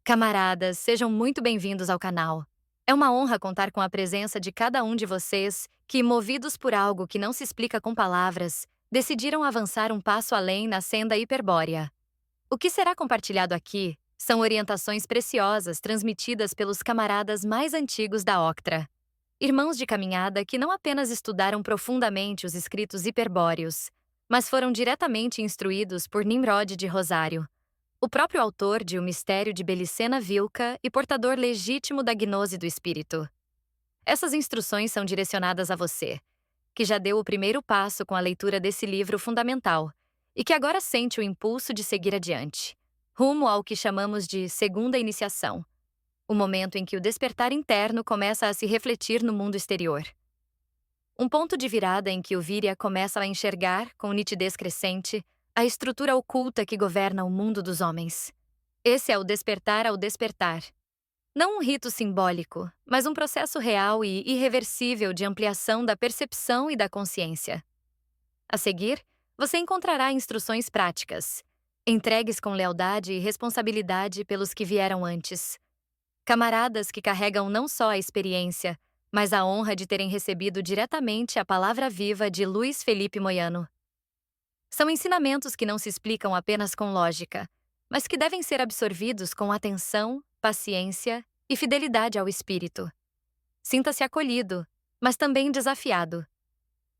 Camaradas, sejam muito bem-vindos ao canal. É uma honra contar com a presença de cada um de vocês que, movidos por algo que não se explica com palavras, decidiram avançar um passo além na senda hiperbórea. O que será compartilhado aqui são orientações preciosas transmitidas pelos camaradas mais antigos da Octra. Irmãos de caminhada que não apenas estudaram profundamente os escritos hiperbóreos, mas foram diretamente instruídos por Nimrod de Rosário, o próprio autor de O Mistério de Belicena Vilca e portador legítimo da gnose do espírito. Essas instruções são direcionadas a você, que já deu o primeiro passo com a leitura desse livro fundamental e que agora sente o impulso de seguir adiante, rumo ao que chamamos de segunda iniciação, o momento em que o despertar interno começa a se refletir no mundo exterior. Um ponto de virada em que o Virya começa a enxergar, com nitidez crescente, a estrutura oculta que governa o mundo dos homens. Esse é o despertar ao despertar. Não um rito simbólico, mas um processo real e irreversível de ampliação da percepção e da consciência. A seguir, você encontrará instruções práticas, entregues com lealdade e responsabilidade pelos que vieram antes. Camaradas que carregam não só a experiência, mas a honra de terem recebido diretamente a palavra viva de Luiz Felipe Moiano. São ensinamentos que não se explicam apenas com lógica, mas que devem ser absorvidos com atenção, paciência e fidelidade ao espírito. Sinta-se acolhido, mas também desafiado.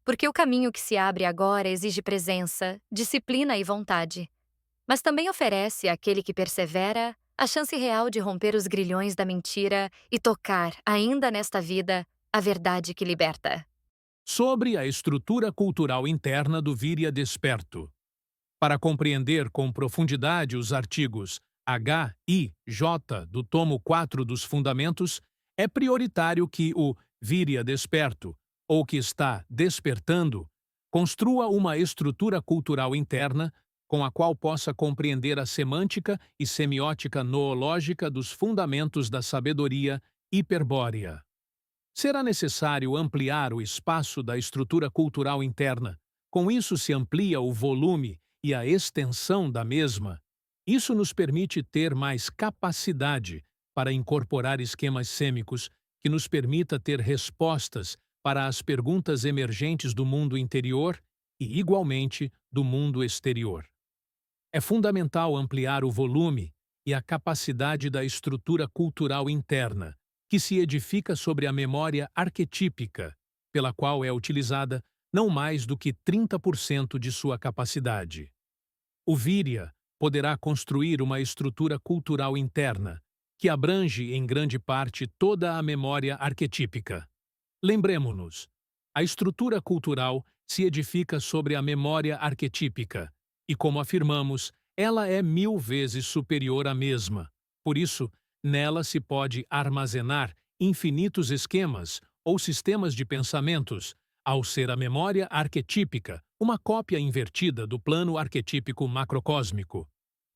Porque o caminho que se abre agora exige presença, disciplina e vontade, mas também oferece àquele que persevera a chance real de romper os grilhões da mentira e tocar, ainda nesta vida, a verdade que liberta. Sobre a estrutura cultural interna do Virya Desperto. Para compreender com profundidade os artigos H, I, J do tomo 4 dos Fundamentos, é prioritário que o Virya Desperto, ou que está despertando, construa uma estrutura cultural interna com a qual possa compreender a semântica e semiótica noológica dos fundamentos da sabedoria hiperbórea. Será necessário ampliar o espaço da estrutura cultural interna. Com isso se amplia o volume e a extensão da mesma. Isso nos permite ter mais capacidade para incorporar esquemas sêmicos que nos permita ter respostas para as perguntas emergentes do mundo interior e, igualmente, do mundo exterior. É fundamental ampliar o volume e a capacidade da estrutura cultural interna, que se edifica sobre a memória arquetípica, pela qual é utilizada não mais do que 30% de sua capacidade. O Virya poderá construir uma estrutura cultural interna, que abrange em grande parte toda a memória arquetípica. Lembremo-nos, a estrutura cultural se edifica sobre a memória arquetípica, e como afirmamos, ela é 1000 vezes superior à mesma. Por isso, nela se pode armazenar infinitos esquemas ou sistemas de pensamentos, ao ser a memória arquetípica uma cópia invertida do plano arquetípico macrocósmico.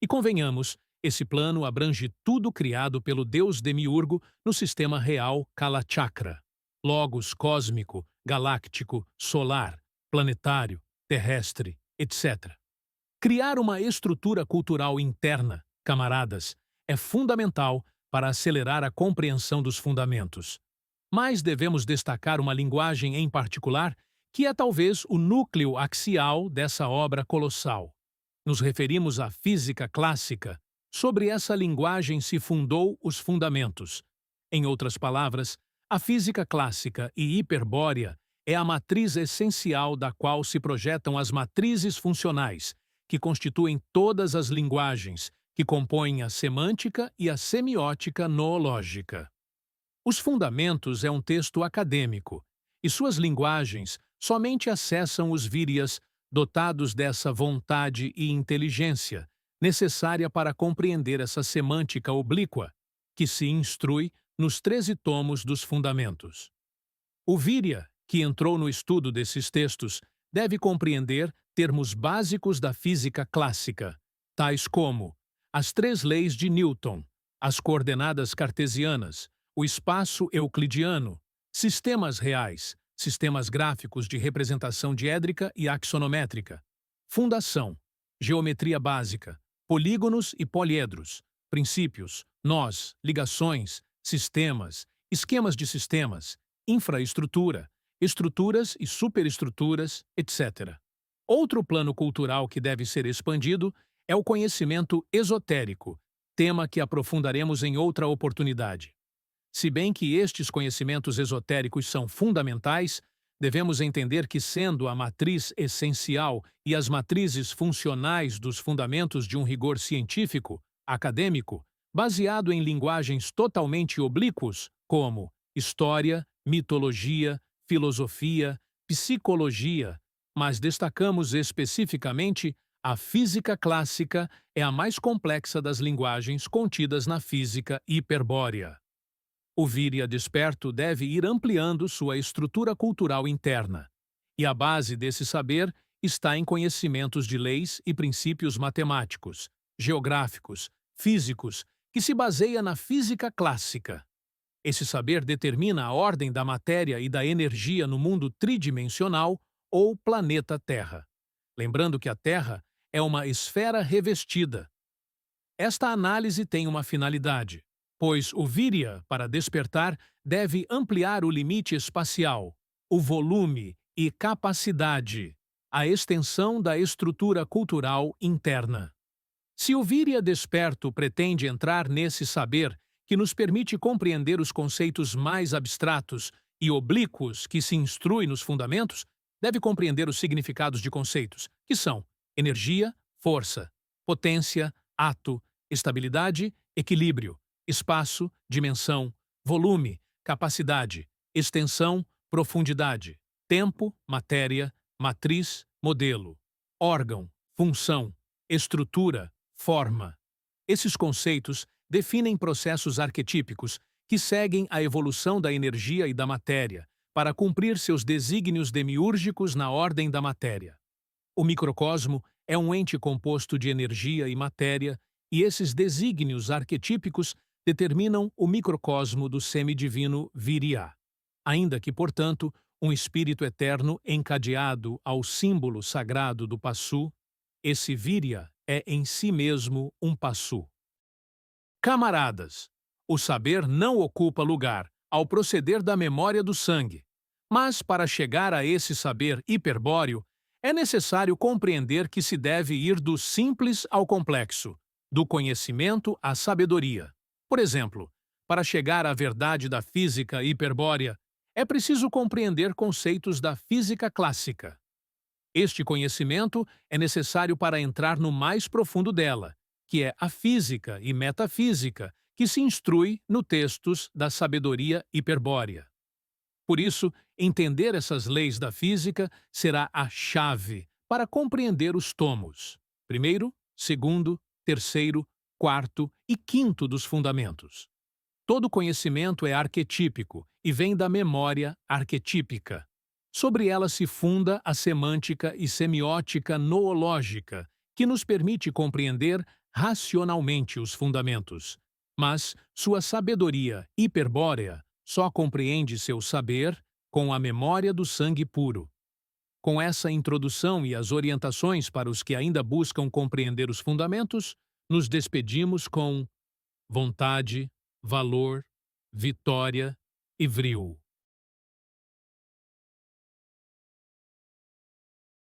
E convenhamos, esse plano abrange tudo criado pelo Deus Demiurgo no sistema real Kalachakra, logos cósmico, galáctico, solar, planetário, terrestre, etc. Criar uma estrutura cultural interna, camaradas, é fundamental para acelerar a compreensão dos fundamentos. Mas devemos destacar uma linguagem em particular que é talvez o núcleo axial dessa obra colossal. Nos referimos à física clássica. Sobre essa linguagem se fundou os fundamentos. Em outras palavras, a física clássica e hiperbórea é a matriz essencial da qual se projetam as matrizes funcionais, que constituem todas as linguagens, que compõem a semântica e a semiótica noológica. Os Fundamentos é um texto acadêmico, e suas linguagens somente acessam os vírias dotados dessa vontade e inteligência necessária para compreender essa semântica oblíqua, que se instrui nos 13 tomos dos Fundamentos. O Virya, que entrou no estudo desses textos, deve compreender termos básicos da física clássica, tais como as 3 leis de Newton, as coordenadas cartesianas, o espaço euclidiano, sistemas reais, sistemas gráficos de representação diédrica e axonométrica, fundação, geometria básica, polígonos e poliedros, princípios, nós, ligações, sistemas, esquemas de sistemas, infraestrutura, estruturas e superestruturas, etc. Outro plano cultural que deve ser expandido é o conhecimento esotérico, tema que aprofundaremos em outra oportunidade. Se bem que estes conhecimentos esotéricos são fundamentais, devemos entender que, sendo a matriz essencial e as matrizes funcionais dos fundamentos de um rigor científico, acadêmico, baseado em linguagens totalmente oblíquos, como história, mitologia, filosofia, psicologia, mas destacamos especificamente a física clássica é a mais complexa das linguagens contidas na física hiperbórea. O Virya desperto deve ir ampliando sua estrutura cultural interna, e a base desse saber está em conhecimentos de leis e princípios matemáticos, geográficos, físicos, que se baseia na física clássica. Esse saber determina a ordem da matéria e da energia no mundo tridimensional ou planeta Terra. Lembrando que a Terra é uma esfera revestida. Esta análise tem uma finalidade, pois o Virya, para despertar, deve ampliar o limite espacial, o volume e capacidade, a extensão da estrutura cultural interna. Se o Virya desperto pretende entrar nesse saber que nos permite compreender os conceitos mais abstratos e oblíquos que se instrui nos fundamentos, deve compreender os significados de conceitos, que são energia, força, potência, ato, estabilidade, equilíbrio, espaço, dimensão, volume, capacidade, extensão, profundidade, tempo, matéria, matriz, modelo, órgão, função, estrutura, forma. Esses conceitos definem processos arquetípicos que seguem a evolução da energia e da matéria para cumprir seus desígnios demiúrgicos na ordem da matéria. O microcosmo é um ente composto de energia e matéria, e esses desígnios arquetípicos determinam o microcosmo do semidivino Virya. Ainda que, portanto, um espírito eterno encadeado ao símbolo sagrado do Passu, esse Virya é em si mesmo um Passu. Camaradas, o saber não ocupa lugar ao proceder da memória do sangue, mas para chegar a esse saber hiperbóreo, é necessário compreender que se deve ir do simples ao complexo, do conhecimento à sabedoria. Por exemplo, para chegar à verdade da física hiperbórea, é preciso compreender conceitos da física clássica. Este conhecimento é necessário para entrar no mais profundo dela, que é a física e metafísica, que se instrui no textos da sabedoria hiperbórea. Por isso, entender essas leis da física será a chave para compreender os tomos, primeiro, segundo, terceiro, quarto e quinto dos fundamentos. Todo conhecimento é arquetípico e vem da memória arquetípica. Sobre ela se funda a semântica e semiótica noológica, que nos permite compreender racionalmente os fundamentos. Mas sua sabedoria hiperbórea só compreende seu saber com a memória do sangue puro. Com essa introdução e as orientações para os que ainda buscam compreender os fundamentos, nos despedimos com vontade, valor, vitória e vril.